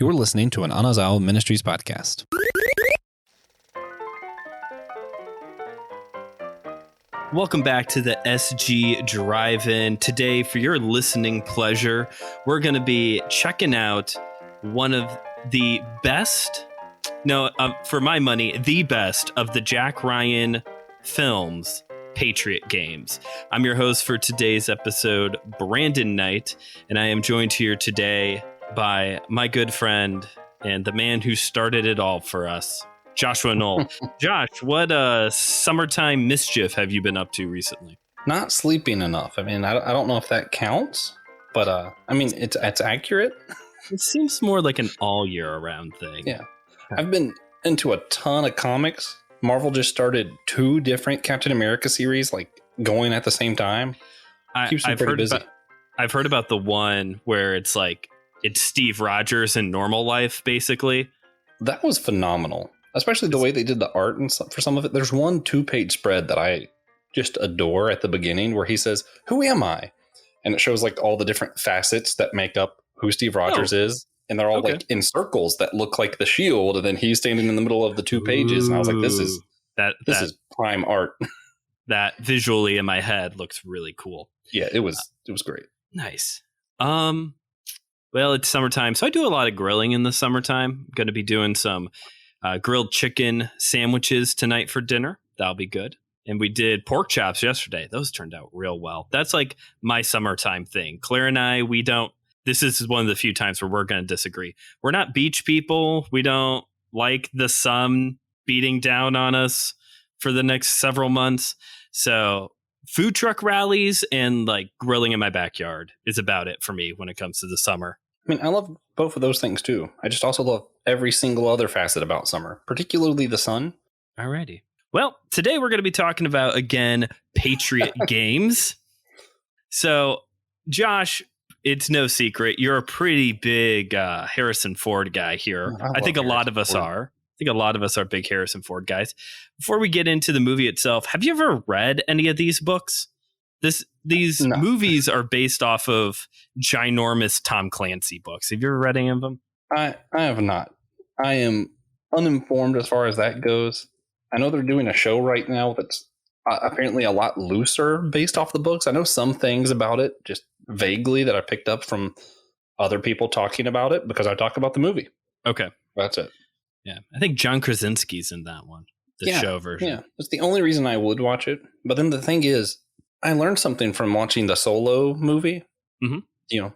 You're listening to an Anazao Ministries podcast. Welcome back to the SG Drive-In. Today, for your listening pleasure, we're going to be checking out one of the best, for my money, the best of the Jack Ryan films, Patriot Games. I'm your host for today's episode, Brandon Knight, and I am joined here today by my good friend and the man who started it all for us, Joshua Knoll. Josh, what summertime mischief have you been up to recently? Not sleeping enough. I mean, I don't know if that counts, but I mean, it's accurate. It seems more like an all year around thing. Yeah. I've been into a ton of comics. Marvel just started 2 different Captain America series, like going at the same time. Keeps me pretty busy. I've heard about the one where it's Steve Rogers in normal life, basically. That was phenomenal. Especially the way they did the art and stuff for some of it. There's one 2-page spread that I just adore at the beginning where he says, "Who am I?" And it shows like all the different facets that make up who Steve Rogers is. And they're all like in circles that look like the shield. And then he's standing in the middle of the 2 pages. And I was like, this is prime art. That visually in my head looks really cool. Yeah, it was great. Nice. Well, it's summertime, so I do a lot of grilling in the summertime. I'm going to be doing some grilled chicken sandwiches tonight for dinner. That'll be good. And we did pork chops yesterday. Those turned out real well. That's like my summertime thing. Claire and I, this is one of the few times where we're going to disagree. We're not beach people. We don't like the sun beating down on us for the next several months. So food truck rallies and like grilling in my backyard is about it for me when it comes to the summer. I mean, I love both of those things too. I just also love every single other facet about summer, particularly the sun. Alrighty. Well, today we're going to be talking about, again, Patriot Games. So, Josh, it's no secret. You're a pretty big Harrison Ford guy here. I think a lot of us are. I think a lot of us are big Harrison Ford guys. Before we get into the movie itself, have you ever read any of these books? These movies are based off of ginormous Tom Clancy books. Have you ever read any of them? I have not. I am uninformed as far as that goes. I know they're doing a show right now that's apparently a lot looser based off the books. I know some things about it just vaguely that I picked up from other people talking about it because I talk about the movie. Okay. That's it. Yeah. I think John Krasinski's in that one, the show version. Yeah. That's the only reason I would watch it. But then the thing is, I learned something from watching the Solo movie. Mm-hmm.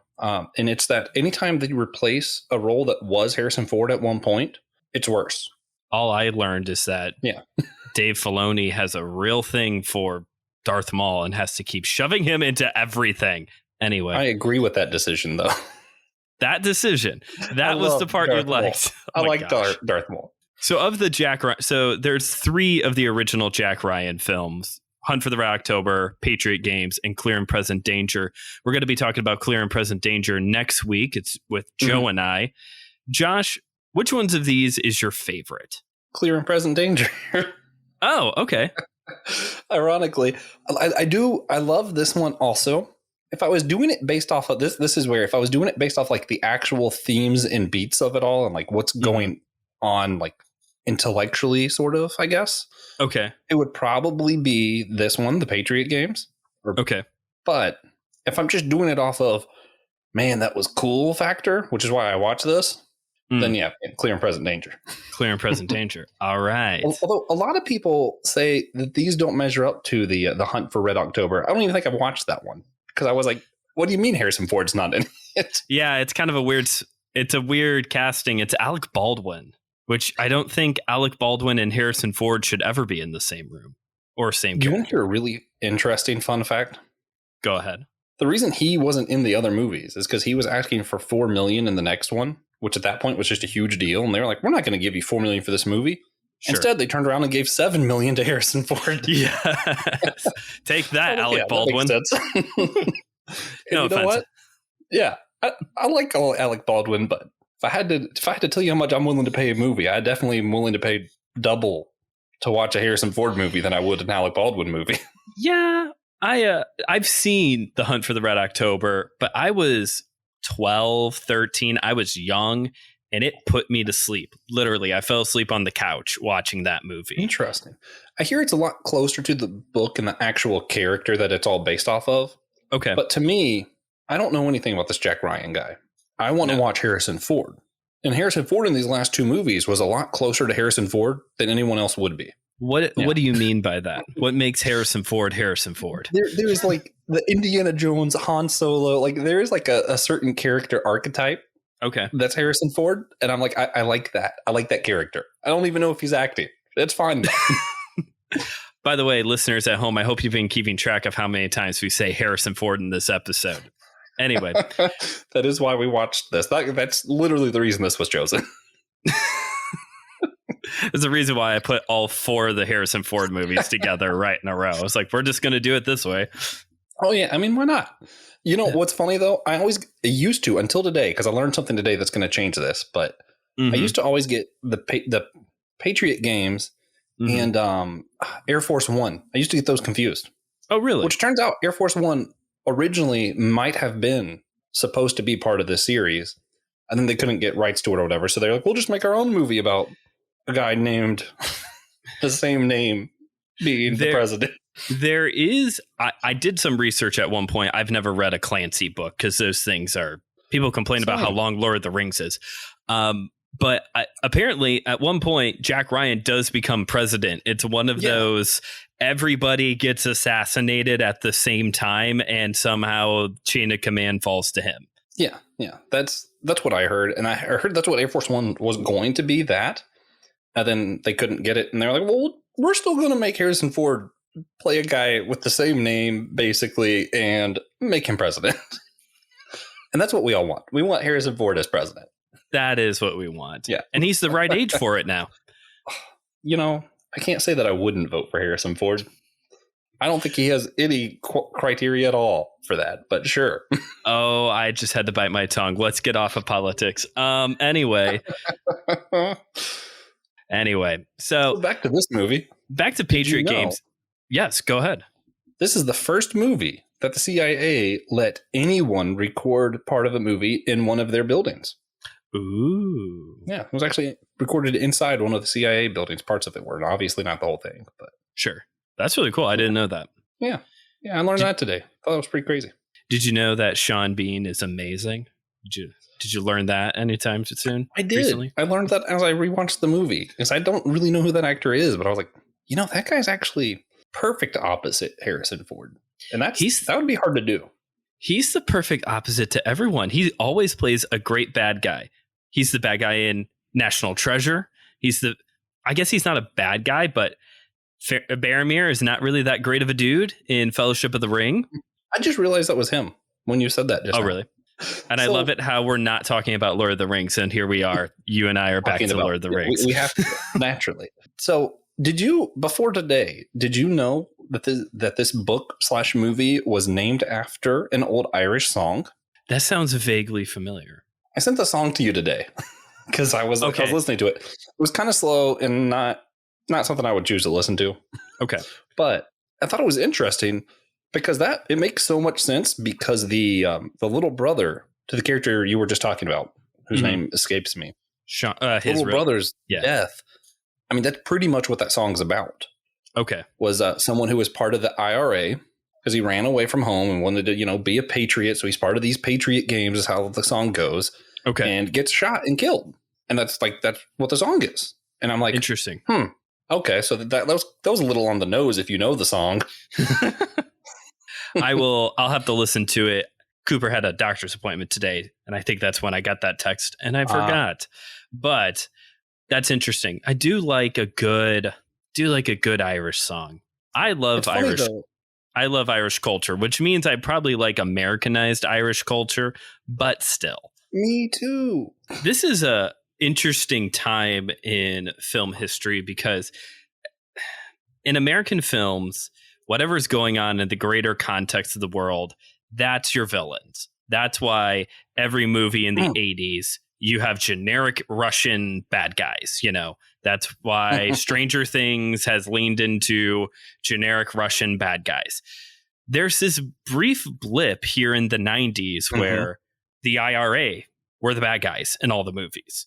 And it's that anytime that you replace a role that was Harrison Ford at one point, it's worse. All I learned is that Dave Filoni has a real thing for Darth Maul and has to keep shoving him into everything. Anyway, I agree with that decision, though. That decision. That was the part you liked. I like Darth Maul. So so there's 3 of the original Jack Ryan films: Hunt for the Red October, Patriot Games, and Clear and Present Danger. We're going to be talking about Clear and Present Danger next week. It's with Joe and I. Josh, which ones of these is your favorite? Clear and Present Danger. Oh, okay. Ironically, I love this one also. If I was doing it based off of this is where if I was doing it based off like the actual themes and beats of it all and like what's going on like intellectually sort of, I guess. Okay. It would probably be this one, the Patriot Games. Okay. But if I'm just doing it off of, man, that was cool factor, which is why I watch this, then Clear and Present Danger. Clear and Present Danger. All right. Although a lot of people say that these don't measure up to the Hunt for Red October. I don't even think I've watched that one because I was like, what do you mean Harrison Ford's not in it? Yeah, it's kind of a weird casting. It's Alec Baldwin, which I don't think Alec Baldwin and Harrison Ford should ever be in the same room or same character. You want to hear a really interesting fun fact? Go ahead. The reason he wasn't in the other movies is because he was asking for $4 million in the next one, which at that point was just a huge deal. And they were like, we're not going to give you $4 million for this movie. Sure. Instead, they turned around and gave $7 million to Harrison Ford. Yeah. Take that, Alec Baldwin. That makes sense. No offense. Know what? Yeah. I like Alec Baldwin, but if I had to tell you how much I'm willing to pay a movie, I definitely am willing to pay double to watch a Harrison Ford movie than I would an Alec Baldwin movie. Yeah. I've seen The Hunt for the Red October, but I was 12, 13. I was young, and it put me to sleep. Literally, I fell asleep on the couch watching that movie. Interesting. I hear it's a lot closer to the book and the actual character that it's all based off of. Okay. But to me, I don't know anything about this Jack Ryan guy. I want to watch Harrison Ford. And Harrison Ford in these last two movies was a lot closer to Harrison Ford than anyone else would be. What do you mean by that? What makes Harrison Ford Harrison Ford? There's like the Indiana Jones, Han Solo. Like there is like a certain character archetype. Okay. That's Harrison Ford. And I'm like, I like that. I like that character. I don't even know if he's acting. It's fine. By the way, listeners at home, I hope you've been keeping track of how many times we say Harrison Ford in this episode. Anyway. That is why we watched this. That's literally the reason this was chosen. There's a reason why I put all 4 of the Harrison Ford movies together right in a row. It's like, we're just going to do it this way. Oh, yeah. I mean, why not? You know, what's funny, though? I used to until today, because I learned something today that's going to change this. But I used to always get the Patriot games and Air Force One. I used to get those confused. Oh, really? Which turns out Air Force One originally might have been supposed to be part of this series. And then they couldn't get rights to it or whatever. So they're like, we'll just make our own movie about a guy named the same name being the president. There is, I did some research at one point. I've never read a Clancy book because those things are, people complain about how long Lord of the Rings is. But apparently at one point, Jack Ryan does become president. It's one of those, everybody gets assassinated at the same time and somehow chain of command falls to him. Yeah. Yeah. That's what I heard. And I heard that's what Air Force One was going to be, that. And then they couldn't get it. And they're like, well, we're still going to make Harrison Ford play a guy with the same name, basically, and make him president. And that's what we all want. We want Harrison Ford as president. That is what we want. Yeah. And he's the right age for it now. You know, I can't say that I wouldn't vote for Harrison Ford. I don't think he has any criteria at all for that, but sure. Oh, I just had to bite my tongue. Let's get off of politics. Anyway. So back to this movie. Back to Patriot games. Yes, go ahead. This is the first movie that the CIA let anyone record part of a movie in one of their buildings. Ooh. Yeah, it was actually recorded inside one of the CIA buildings. Parts of it were, obviously not the whole thing, but sure. That's really cool. I didn't know that. Yeah. Yeah, I learned that today. I thought it was pretty crazy. Did you know that Sean Bean is amazing? Did you learn that anytime soon? I did. Recently? I learned that as I rewatched the movie, because I don't really know who that actor is, but I was like, you know, that guy's actually perfect opposite Harrison Ford. And that would be hard to do. He's the perfect opposite to everyone. He always plays a great bad guy. He's the bad guy in National Treasure. I guess he's not a bad guy, but Boromir is not really that great of a dude in Fellowship of the Ring. I just realized that was him when you said that just now. Really? And I love it how we're not talking about Lord of the Rings, and here we are. You and I are back to Lord of the Rings. We have to, naturally. So before today, did you know that this book / movie was named after an old Irish song? That sounds vaguely familiar. I sent the song to you today because I was listening to it. It was kind of slow and not something I would choose to listen to. Okay. But I thought it was interesting because it makes so much sense, because the little brother to the character you were just talking about, whose name escapes me, his little brother's death. I mean, that's pretty much what that song's about. Okay. Was someone who was part of the IRA, because he ran away from home and wanted to, be a patriot. So he's part of these Patriot games, is how the song goes. Okay. And gets shot and killed. And that's what the song is. And I'm like, interesting. Okay. So that was a little on the nose if you know the song. I'll have to listen to it. Cooper had a doctor's appointment today, and I think that's when I got that text, and I forgot. But that's interesting. I do like a good Irish song. I love Irish culture, which means I probably like Americanized Irish culture, but still. Me too. This is a interesting time in film history, because in American films, whatever's going on in the greater context of the world, that's your villains. That's why every movie in the 80s, you have generic Russian bad guys. That's why Stranger Things has leaned into generic Russian bad guys. There's this brief blip here in the 90s where the IRA were the bad guys in all the movies.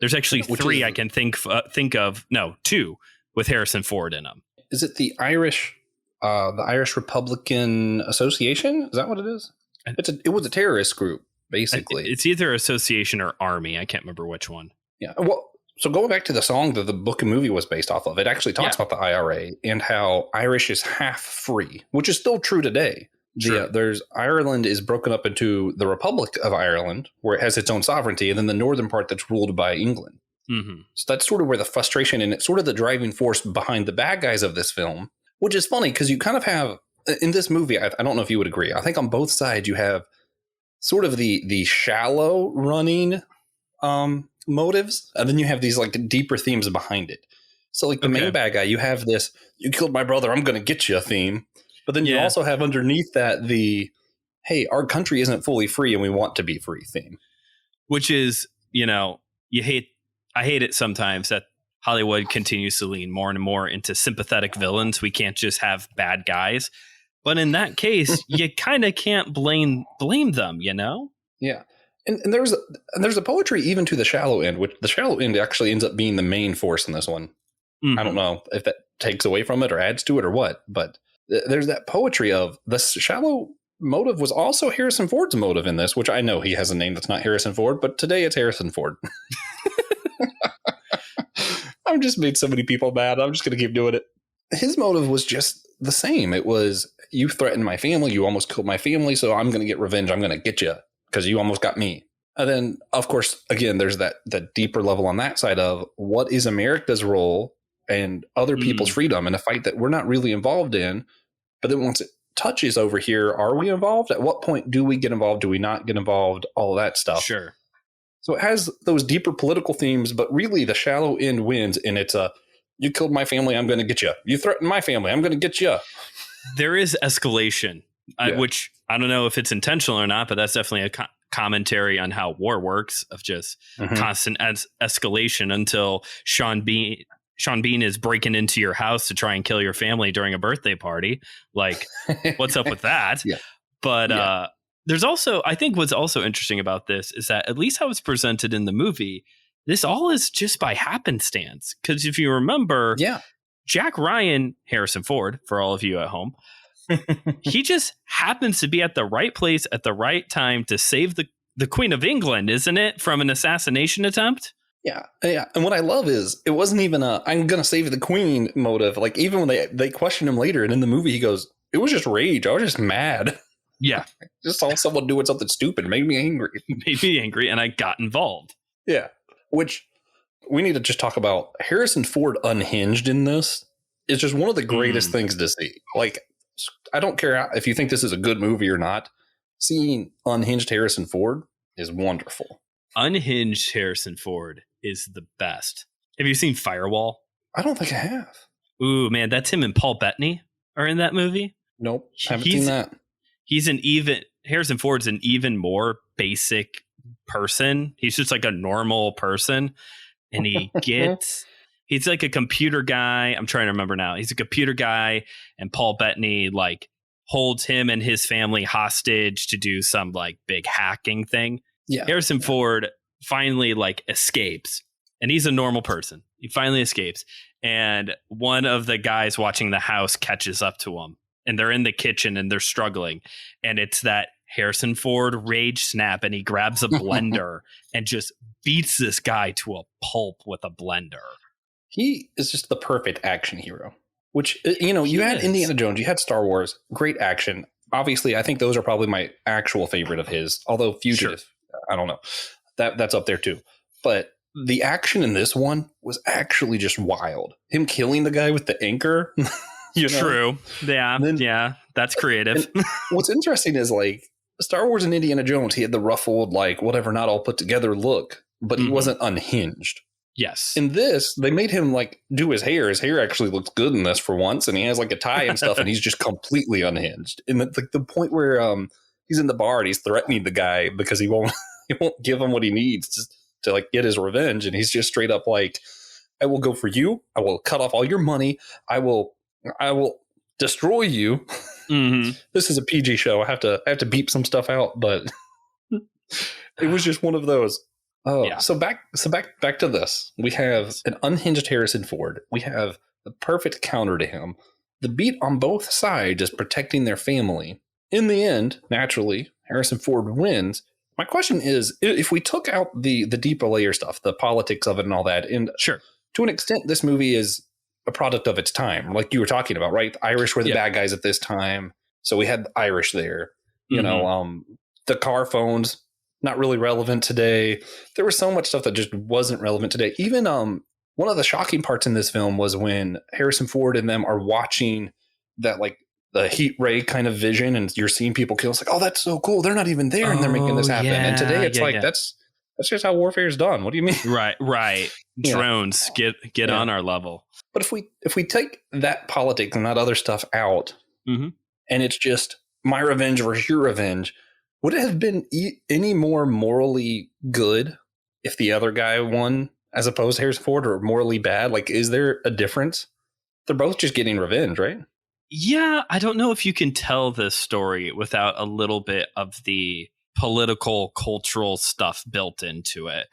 There's actually Which three is- I can think of. No, two with Harrison Ford in them. Is it the Irish Republican Association? Is that what it is? It was a terrorist group, basically. It's either association or army. I can't remember which one. Yeah. Well, so going back to the song that the book and movie was based off of, it actually talks about the IRA and how Irish is half free, which is still true today. Sure. There's Ireland is broken up into the Republic of Ireland, where it has its own sovereignty, and then the northern part that's ruled by England. Mm-hmm. So that's sort of where the frustration and it's sort of the driving force behind the bad guys of this film, which is funny because you kind of have in this movie. I don't know if you would agree. I think on both sides you have sort of the shallow running motives, and then you have these like deeper themes behind it. So like the main bad guy, you have this "you killed my brother, I'm going to get you" theme, but then you also have underneath that the "hey, our country isn't fully free and we want to be free" theme, which is I hate it sometimes that Hollywood continues to lean more and more into sympathetic villains. We can't just have bad guys. But in that case, you kind of can't blame them, you know? Yeah. And there's a poetry even to the shallow end, which the shallow end actually ends up being the main force in this one. Mm-hmm. I don't know if that takes away from it or adds to it or what, but there's that poetry of the shallow motive was also Harrison Ford's motive in this, which I know he has a name that's not Harrison Ford, but today it's Harrison Ford. I've just made so many people mad. I'm just going to keep doing it. His motive was just the same. It was, you threatened my family. You almost killed my family. So I'm going to get revenge. I'm going to get you because you almost got me. And then, of course, again, there's that deeper level on that side of what is America's role and other people's freedom in a fight that we're not really involved in. But then once it touches over here, are we involved? At what point do we get involved? Do we not get involved? All of that stuff. Sure. So it has those deeper political themes, but really the shallow end wins. And it's you killed my family, I'm going to get you. You threatened my family, I'm going to get you. There is escalation, which I don't know if it's intentional or not, but that's definitely a commentary on how war works, of just constant escalation until Sean Bean is breaking into your house to try and kill your family during a birthday party. Like, what's up with that? Yeah. But there's also, I think what's also interesting about this is that at least how it's presented in the movie, this all is just by happenstance. Because if you remember, Jack Ryan, Harrison Ford, for all of you at home, he just happens to be at the right place at the right time to save the Queen of England, isn't it, from an assassination attempt? Yeah. And what I love is it wasn't even I'm going to save the Queen motive. Like, even when they question him later and in the movie, he goes, it was just rage. I was just mad. Yeah. Just saw someone doing something stupid. It made me angry. And I got involved. Yeah. Which we need to just talk about. Harrison Ford unhinged in this is just one of the greatest things to see. Like, I don't care if you think this is a good movie or not. Seeing unhinged Harrison Ford is wonderful. Unhinged Harrison Ford is the best. Have you seen Firewall? I don't think I have. Ooh, man, that's him and Paul Bettany are in that movie. Nope. Haven't seen that. Harrison Ford's an even more basic person. He's just like a normal person. And he's like a computer guy. I'm trying to remember now. He's a computer guy, and Paul Bettany like holds him and his family hostage to do some like big hacking thing. Yeah. Harrison Ford finally like escapes, and he's a normal person. He finally escapes, and one of the guys watching the house catches up to him, and they're in the kitchen and they're struggling, and it's that Harrison Ford rage snap, and he grabs a blender and just beats this guy to a pulp with a blender. He is just the perfect action hero, which, you had Indiana Jones, you had Star Wars, great action. Obviously, I think those are probably my actual favorite of his, although Fugitive, I don't know. That's up there too. But the action in this one was actually just wild. Him killing the guy with the anchor. True. Yeah. That's creative. What's interesting is like Star Wars and Indiana Jones, he had the ruffled, like whatever, not all put together look, but he wasn't unhinged. Yes. In this, they made him like do his hair. His hair actually looks good in this for once, and he has like a tie and stuff, and he's just completely unhinged. And like the point where he's in the bar and he's threatening the guy because he won't give him what he needs to like get his revenge, and he's just straight up like, "I will go for you. I will cut off all your money. I will destroy you." Mm-hmm. This is a PG show. I have to beep some stuff out, but it was just one of those. Oh, Yeah. so back to this. We have an unhinged Harrison Ford. We have the perfect counter to him. The beat on both sides is protecting their family. In the end, naturally, Harrison Ford wins. My question is, if we took out the deeper layer stuff, the politics of it and all that, and Sure. to an extent, this movie is a product of its time, like you were talking about, right? The Irish were the bad guys at this time, so we had the Irish there. You know, the car phones, not really relevant today. There was so much stuff that just wasn't relevant today. Even one of the shocking parts in this film was when Harrison Ford and them are watching that, like, the heat ray kind of vision, and you're seeing people kill. It's like, oh, that's so cool. They're not even there, and they're making this happen. And today, it's that's just how warfare is done. What do you mean? Right. Drones get on our level. But if we take that politics and that other stuff out, and it's just my revenge versus your revenge, would it have been any more morally good if the other guy won as opposed to Harrison Ford, or morally bad? Like, is there a difference? They're both just getting revenge, right? Yeah, I don't know if you can tell this story without a little bit of the political, cultural stuff built into it.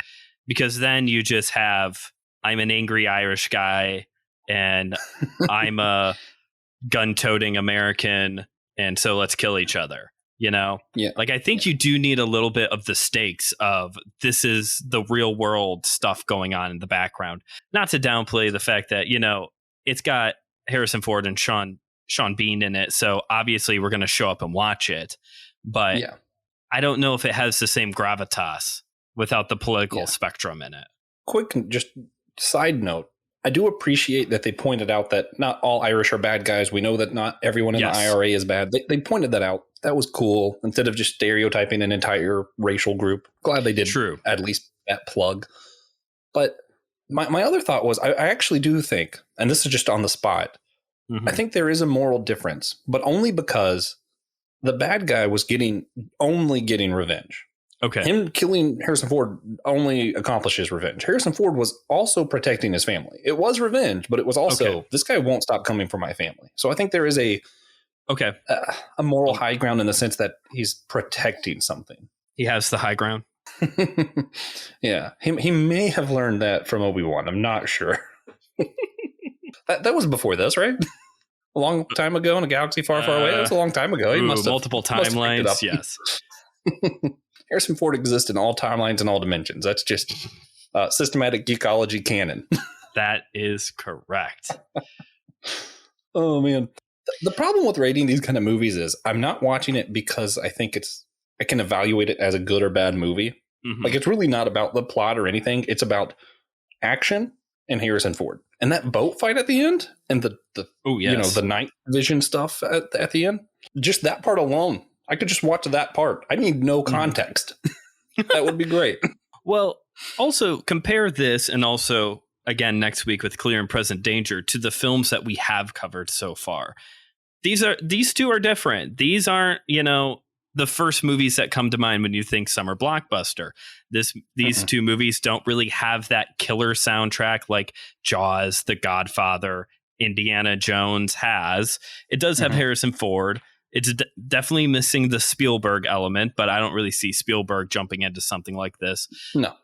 Because then you just have, I'm an angry Irish guy, and I'm a gun-toting American, and so let's kill each other. You know? Yeah. Like, I think you do need a little bit of the stakes of this is the real world stuff going on in the background. Not to downplay the fact that, you know, it's got Harrison Ford and Sean Bean in it, so obviously we're going to show up and watch it. But I don't know if it has the same gravitas without the political spectrum in it. Quick, just side note. I do appreciate that they pointed out that not all Irish are bad guys. We know that not everyone in the IRA is bad. They pointed that out. That was cool. Instead of just stereotyping an entire racial group. Glad they did at least that plug. But my other thought was, I actually do think, and this is just on the spot, I think there is a moral difference, but only because the bad guy was only getting revenge. Okay. Him killing Harrison Ford only accomplishes revenge. Harrison Ford was also protecting his family. It was revenge, but it was also, this guy won't stop coming for my family. So I think there is a moral high ground in the sense that he's protecting something. He has the high ground. Yeah. He may have learned that from Obi-Wan. I'm not sure. That was before this, right? A long time ago in a galaxy far, far away. It was a long time ago. He must have multiple timelines. Yes. Harrison Ford exists in all timelines and all dimensions. That's just systematic geekology canon. That is correct. Oh, man. The problem with rating these kind of movies is I'm not watching it because I think I can evaluate it as a good or bad movie. Like, it's really not about the plot or anything. It's about action and Harrison Ford. And that boat fight at the end, and the the night vision stuff at the end, just that part alone, I could just watch that part. I need no context. That would be great. Well, also compare this, and also again next week with Clear and Present Danger, to the films that we have covered so far. These two are different. These aren't, the first movies that come to mind when you think summer blockbuster. These two movies don't really have that killer soundtrack like Jaws, The Godfather, Indiana Jones has. It does have Harrison Ford. It's definitely missing the Spielberg element, but I don't really see Spielberg jumping into something like this. No.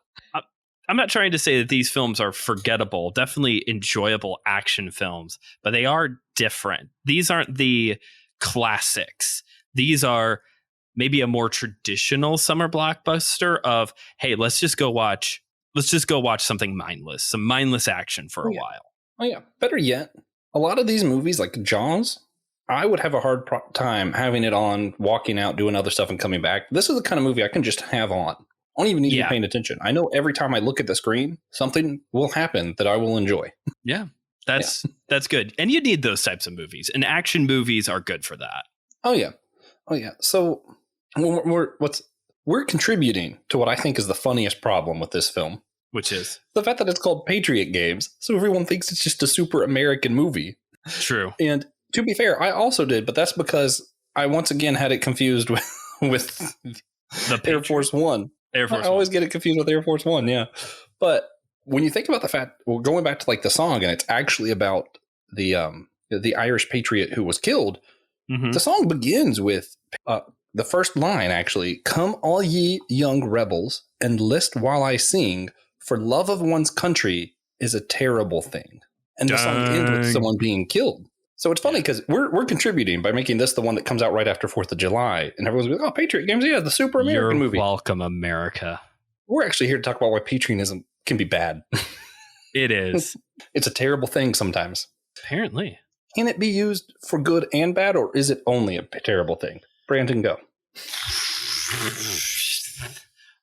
I'm not trying to say that these films are forgettable, definitely enjoyable action films, but they are different. These aren't the classics. These are maybe a more traditional summer blockbuster of, hey, let's just go watch something mindless, some mindless action for a while. Oh yeah. Better yet, a lot of these movies like Jaws, I would have a hard time having it on, walking out, doing other stuff and coming back. This is the kind of movie I can just have on. I don't even need to be paying attention. I know every time I look at the screen, something will happen that I will enjoy. Yeah. That's good. And you need those types of movies, and action movies are good for that. Oh yeah. So we're contributing to what I think is the funniest problem with this film, which is the fact that it's called Patriot Games. So everyone thinks it's just a super American movie. True. And to be fair, I also did, but that's because I once again had it confused with the Air Force One. I always get it confused with Air Force One. Yeah. But when you think about the fact, we're going back to like the song, and it's actually about the Irish patriot who was killed. The song begins with The first line, actually, "Come all ye young rebels, and list while I sing, for love of one's country is a terrible thing." And the song ends with someone being killed. So it's funny because we're contributing by making this the one that comes out right after 4th of July. And everyone's like, oh, Patriot Games, yeah, the super American movie. You're welcome, America. We're actually here to talk about why patriotism can be bad. It is. It's a terrible thing sometimes. Apparently. Can it be used for good and bad, or is it only a terrible thing? Brandon, go.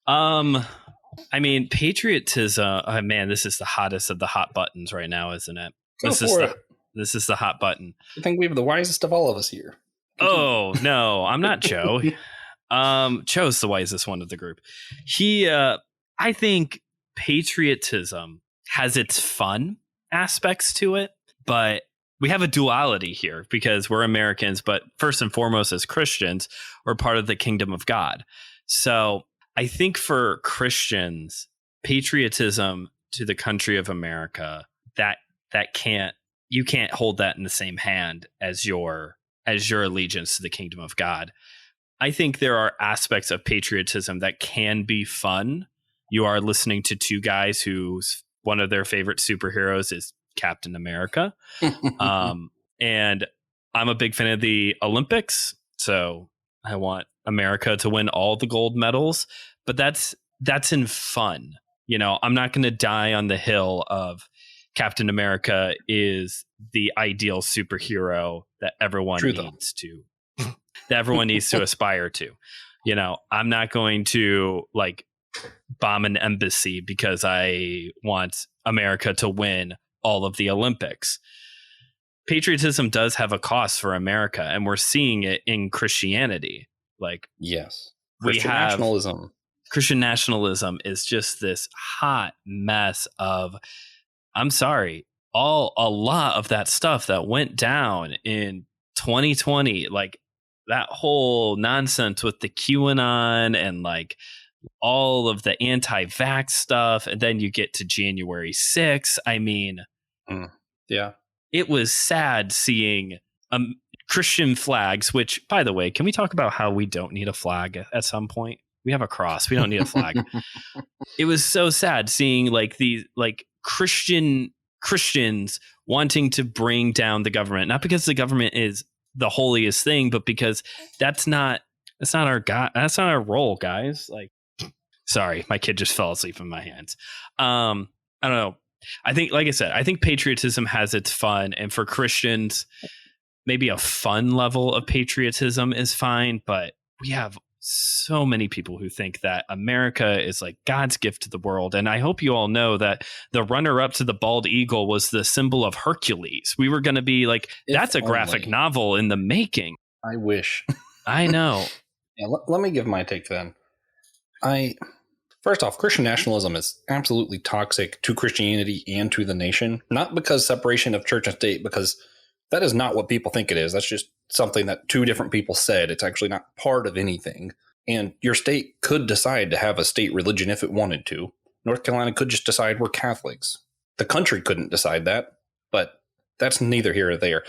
I mean, patriotism. Oh, man, this is the hottest of the hot buttons right now, isn't it? This is the hot button. I think we have the wisest of all of us here. Oh no, I'm not Joe. Joe's the wisest one of the group. I think patriotism has its fun aspects to it, but we have a duality here because we're Americans, but first and foremost, as Christians, we're part of the kingdom of God. So I think for Christians, patriotism to the country of America, you can't hold that in the same hand as your allegiance to the kingdom of God. I think there are aspects of patriotism that can be fun. You are listening to two guys whose one of their favorite superheroes is Captain America. And I'm a big fan of the Olympics, so I want America to win all the gold medals, but that's in fun. You know, I'm not going to die on the hill of Captain America is the ideal superhero that everyone needs to aspire to. You know, I'm not going to like bomb an embassy because I want America to win all of the Olympics. Patriotism does have a cost for America, and we're seeing it in Christianity. Like, yes, nationalism. Christian nationalism is just this hot mess of, I'm sorry, a lot of that stuff that went down in 2020, like that whole nonsense with the QAnon and like all of the anti-vax stuff. And then you get to January 6th. I mean, yeah, it was sad seeing Christian flags, which, by the way, can we talk about how we don't need a flag at some point? We have a cross. We don't need a flag. It was so sad seeing like these like Christians wanting to bring down the government, not because the government is the holiest thing, but because that's not our role, guys. Like, sorry, my kid just fell asleep in my hands. I don't know. I think, like I said, I think patriotism has its fun, and for Christians, maybe a fun level of patriotism is fine, but we have so many people who think that America is like God's gift to the world. And I hope you all know that the runner-up to the bald eagle was the symbol of Hercules. We were going to be like, that's a graphic novel in the making. I wish. I know. Yeah, let me give my take then. First off, Christian nationalism is absolutely toxic to Christianity and to the nation. Not because separation of church and state, because that is not what people think it is. That's just something that two different people said. It's actually not part of anything. And your state could decide to have a state religion if it wanted to. North Carolina could just decide we're Catholics. The country couldn't decide that, but that's neither here or there.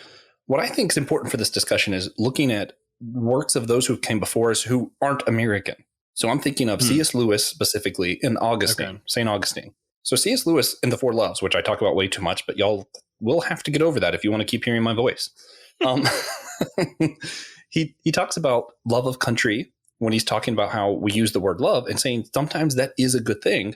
What I think is important for this discussion is looking at works of those who came before us who aren't American. So I'm thinking of C.S. Lewis specifically and Augustine, St. Augustine. So C.S. Lewis in The Four Loves, which I talk about way too much, but y'all will have to get over that if you want to keep hearing my voice. He talks about love of country when he's talking about how we use the word love and saying sometimes that is a good thing.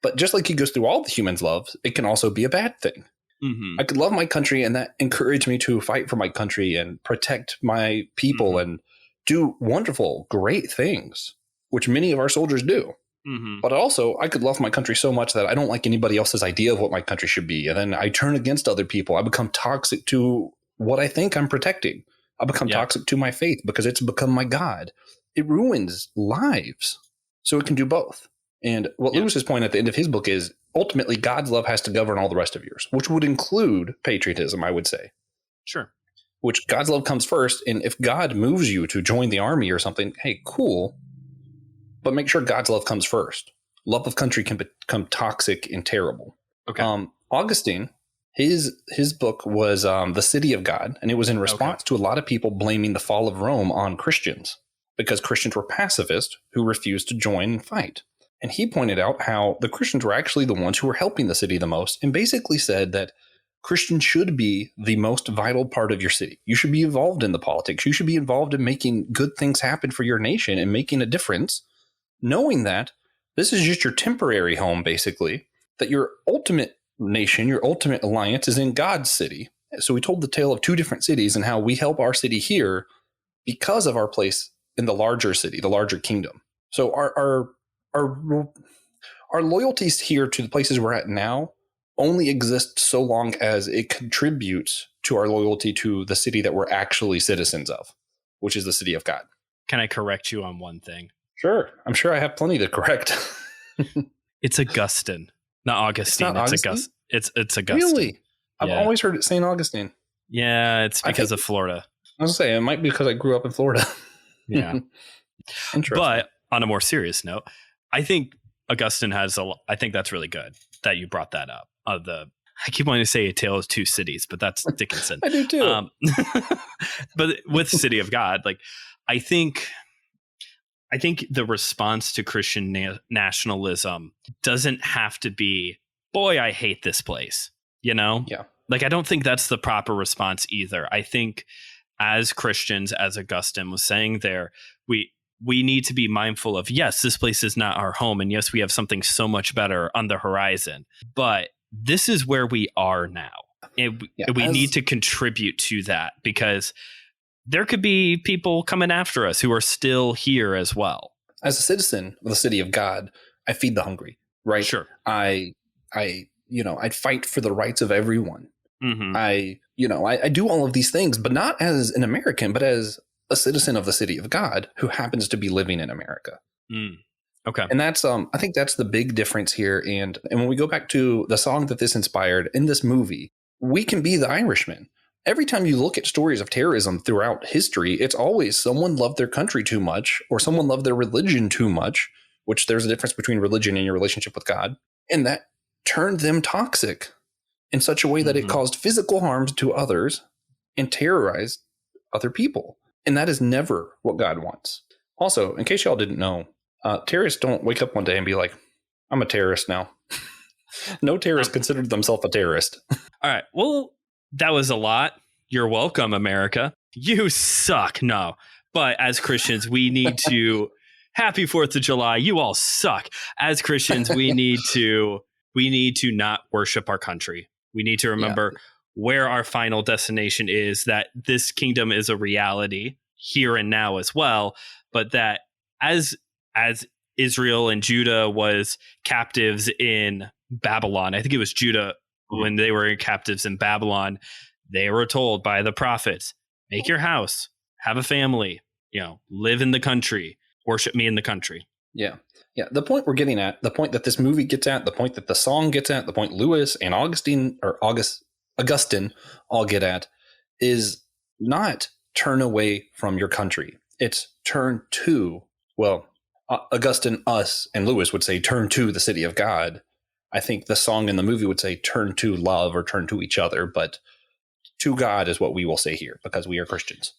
But just like he goes through all the humans' loves, it can also be a bad thing. Mm-hmm. I could love my country and that encourage me to fight for my country and protect my people and do wonderful, great things, which many of our soldiers do. Mm-hmm. But also, I could love my country so much that I don't like anybody else's idea of what my country should be. And then I turn against other people. I become toxic to what I think I'm protecting. I become toxic to my faith because it's become my God. It ruins lives. So it can do both. And what Lewis's point at the end of his book is ultimately God's love has to govern all the rest of yours, which would include patriotism, I would say. Sure. Which God's love comes first. And if God moves you to join the army or something, hey, cool. But make sure God's love comes first. Love of country can become toxic and terrible. Okay. Augustine, his book was The City of God, and it was in response to a lot of people blaming the fall of Rome on Christians. because Christians were pacifists who refused to join and fight. And he pointed out how the Christians were actually the ones who were helping the city the most, and basically said that Christians should be the most vital part of your city. You should be involved in the politics. You should be involved in making good things happen for your nation and making a difference, knowing that this is just your temporary home, basically, that your ultimate nation, your ultimate alliance is in God's city. So we told the tale of two different cities and how we help our city here because of our place in the larger city, the larger kingdom. So our loyalties here to the places we're at now only exist so long as it contributes to our loyalty to the city that we're actually citizens of, which is the city of God. Can I correct you on one thing? Sure. I'm sure I have plenty to correct. It's Augustine, not Augustine. It's not Augustine? It's Augustine. Really? I've always heard it St. Augustine. Yeah, it's because of Florida. I was going to say, it might be because I grew up in Florida. Yeah. Interesting. But on a more serious note, I think Augustine I think that's really good that you brought that up. I keep wanting to say A Tale of Two Cities, but that's Dickinson. I do too. But with City of God, like I think the response to Christian nationalism doesn't have to be, boy, I hate this place. You know? Yeah. Like, I don't think that's the proper response either. I think as Christians, as Augustine was saying there, we need to be mindful of, yes, this place is not our home. And yes, we have something so much better on the horizon. But this is where we are now. And we need to contribute to that because there could be people coming after us who are still here as well. As a citizen of the city of God, I feed the hungry, right? Sure. I fight for the rights of everyone. Mm-hmm. I do all of these things, but not as an American, but as a citizen of the city of God who happens to be living in America. Okay. And that's I think that's the big difference here. And when we go back to the song that this inspired in this movie, we can be the Irishman. Every time you look at stories of terrorism throughout history, it's always someone loved their country too much or someone loved their religion too much, which there's a difference between religion and your relationship with God. And that turned them toxic in such a way that it caused physical harm to others and terrorized other people. And that is never what God wants. Also, in case y'all didn't know, terrorists don't wake up one day and be like, I'm a terrorist now. No terrorist considered themselves a terrorist. All right. Well, that was a lot. You're welcome, America. You suck. No. But as Christians, we need to happy 4th of July. You all suck. As Christians, we need to not worship our country. We need to remember where our final destination is, that this kingdom is a reality here and now as well, but that as Israel and Judah was captives in Babylon, I think it was Judah when they were captives in Babylon, they were told by the prophets, make your house, have a family, live in the country, worship me in the country. Yeah. Yeah. The point we're getting at, the point that this movie gets at, the point that the song gets at, the point Lewis and Augustine all get at is not turn away from your country. It's turn to, Augustine, us, and Lewis would say turn to the city of God. I think the song in the movie would say turn to love or turn to each other, but to God is what we will say here because we are Christians.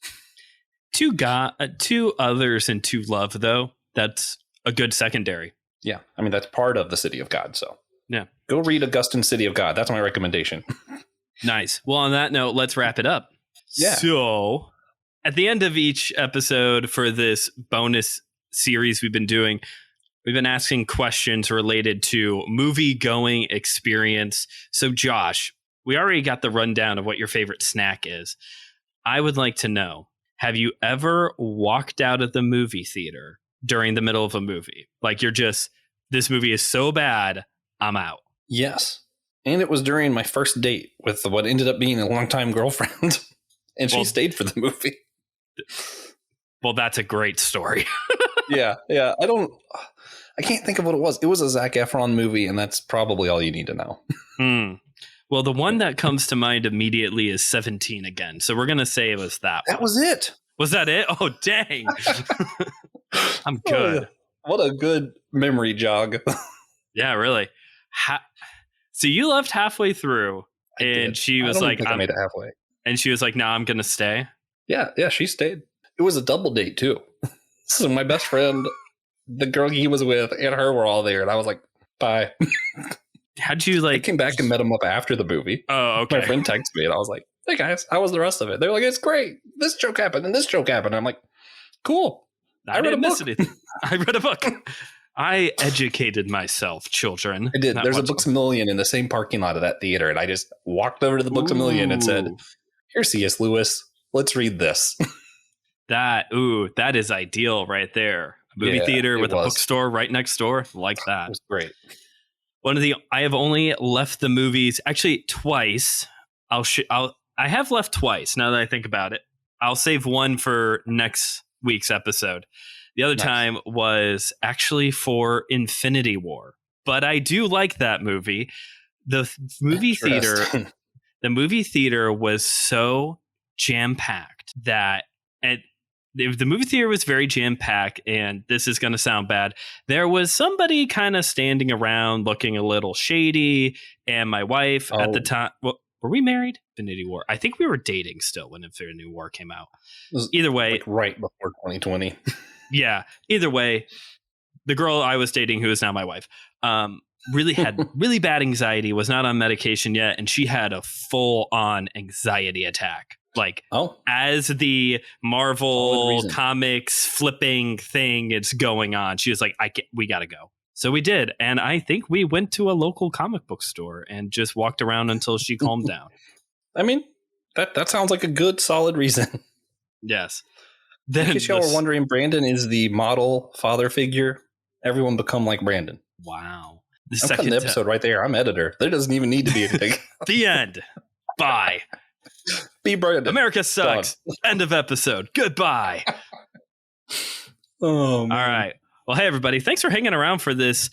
To God, to others, and to love, though, that's a good secondary. Yeah. I mean, that's part of the city of God. So yeah, go read Augustine's City of God. That's my recommendation. Nice. Well, on that note, let's wrap it up. Yeah. So at the end of each episode for this bonus series we've been doing, we've been asking questions related to movie going experience. So Josh, we already got the rundown of what your favorite snack is. I would like to know, have you ever walked out of the movie theater during the middle of a movie? Like this movie is so bad, I'm out. Yes. And it was during my first date with what ended up being a longtime girlfriend. And she stayed for the movie. Well, that's a great story. Yeah. I can't think of what it was. It was a Zac Efron movie, and that's probably all you need to know. Well, the one that comes to mind immediately is 17 again. So we're going to say it was that one. That was it. Was that it? Oh, dang. I'm good. What a good memory jog. Yeah, really. So you left halfway through, and she was like, I made it halfway. And she was like, no, I'm going to stay. Yeah, she stayed. It was a double date, too. So my best friend, the girl he was with, and her were all there, and I was like, bye. How'd you I came back and met him up after the movie. Oh, okay. My friend texted me, and I was like, hey guys, how was the rest of it? They're like, it's great. This joke happened, and this joke happened. And I'm like, cool. I didn't miss anything. I read a book. I educated myself, children. I did. There's a Books A Million in the same parking lot of that theater, and I just walked over to the Books A Million and said, here, C.S. Lewis, let's read this. That is ideal right there. A movie theater with a bookstore right next door, like that. It was great. I have only left the movies actually twice. I have left twice now that I think about it. I'll save one for next week's episode. The other time was actually for Infinity War, but I do like that movie. The movie theater was so jam-packed that the movie theater was very jam-packed, and this is going to sound bad. There was somebody kind of standing around looking a little shady, and my wife at the time, well, were we married? Infinity War. I think we were dating still when Infinity War came out. Either way. Like right before 2020. Yeah. Either way, the girl I was dating, who is now my wife, really had really bad anxiety, was not on medication yet, and she had a full-on anxiety attack. Like, as the Marvel comics flipping thing is going on, she was like, we got to go. So we did. And I think we went to a local comic book store and just walked around until she calmed down. I mean, that sounds like a good, solid reason. Yes. In case y'all were wondering, Brandon is the model father figure. Everyone become like Brandon. Wow. I'm cutting the episode right there. I'm editor. There doesn't even need to be anything. The end. Bye. Be Brandon. America sucks. End of episode. Goodbye. Oh, man. All right. Well, hey, everybody. Thanks for hanging around for this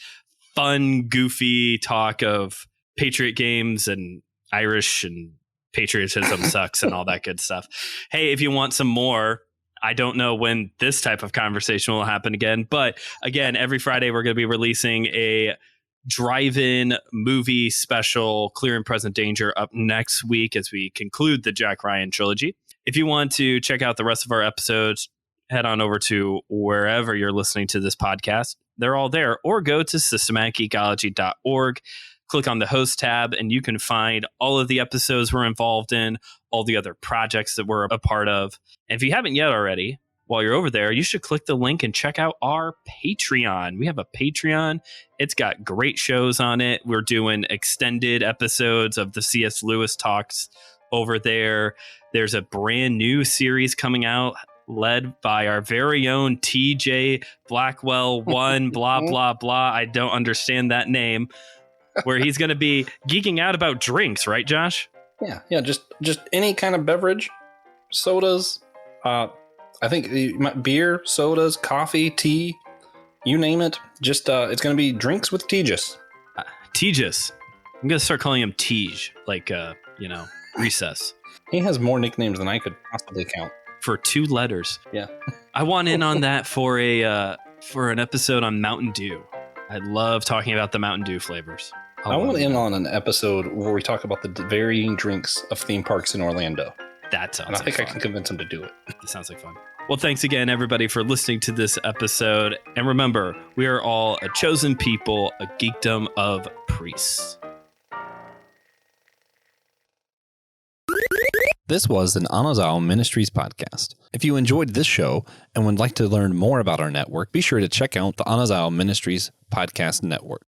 fun, goofy talk of Patriot games and Irish and patriotism sucks and all that good stuff. Hey, if you want some more, I don't know when this type of conversation will happen again. But again, every Friday, we're going to be releasing a drive-in movie special, Clear and Present Danger, up next week as we conclude the Jack Ryan trilogy. If you want to check out the rest of our episodes, head on over to wherever you're listening to this podcast. They're all there. Or go to systematicecology.org, click on the host tab, and you can find all of the episodes we're involved in, all the other projects that we're a part of. And if you haven't yet already, while you're over there, you should click the link and check out our Patreon. We have a Patreon. It's got great shows on it. We're doing extended episodes of the C.S. Lewis talks over there. There's a brand new series coming out led by our very own TJ Blackwell 1, blah, blah, blah. I don't understand that name. Where he's going to be geeking out about drinks, right, Josh? Yeah. Just any kind of beverage, sodas, I think beer, sodas, coffee, tea, you name it. Just it's going to be drinks with Tejas. Tejas. I'm going to start calling him Tej, like, recess. He has more nicknames than I could possibly count. For 2 letters. Yeah. I want in on that for an episode on Mountain Dew. I love talking about the Mountain Dew flavors. I want in on an episode where we talk about the varying drinks of theme parks in Orlando. That sounds and I think fun. I can convince him to do it. That sounds like fun. Well, thanks again, everybody, for listening to this episode. And remember, we are all a chosen people, a geekdom of priests. This was an Anazao Ministries podcast. If you enjoyed this show and would like to learn more about our network, be sure to check out the Anazao Ministries podcast network.